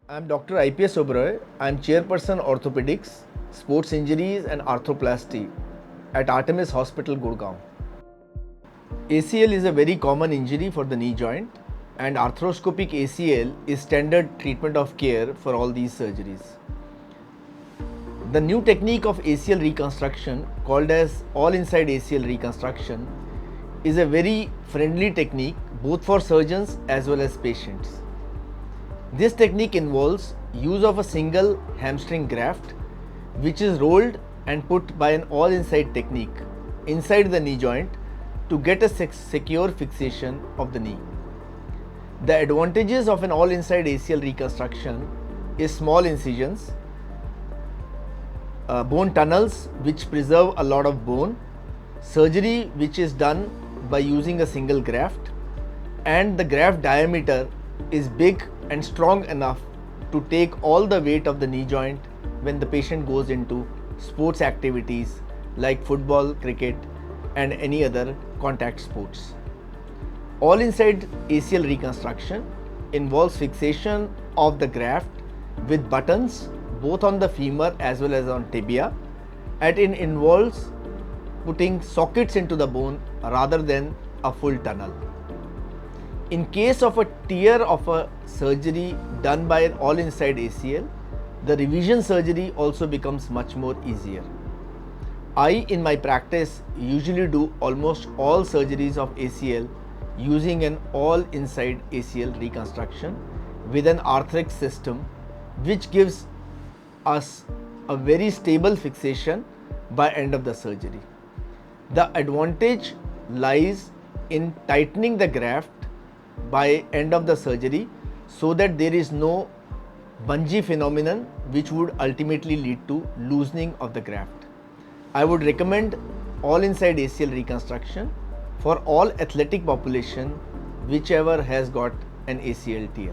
I'm Dr. IPS Oberoi. I'm Chairperson Orthopedics, Sports Injuries and Arthroplasty at Artemis Hospital, Gurgaon. ACL is a very common injury for the knee joint, and arthroscopic ACL is standard treatment of care for all these surgeries. The new technique of ACL reconstruction, called as all-inside ACL reconstruction, is a very friendly technique both for surgeons as well as patients. This technique involves use of a single hamstring graft which is rolled and put by an all-inside technique inside the knee joint to get a secure fixation of the knee. The advantages of an all-inside ACL reconstruction is small incisions, bone tunnels which preserve a lot of bone, surgery which is done by using a single graft, and the graft diameter is big and strong enough to take all the weight of the knee joint when the patient goes into sports activities like football, cricket and any other contact sports. All inside ACL reconstruction involves fixation of the graft with buttons both on the femur as well as on tibia, and it involves putting sockets into the bone rather than a full tunnel. In case of a tear of a surgery done by an all-inside ACL, the revision surgery also becomes much more easier. I, in my practice, usually do almost all surgeries of ACL using an all-inside ACL reconstruction with an Arthrex system, which gives us a very stable fixation by end of the surgery. The advantage lies in tightening the graft by end of the surgery so that there is no bungee phenomenon which would ultimately lead to loosening of the graft. I would recommend all inside ACL reconstruction for all athletic population whichever has got an ACL tear.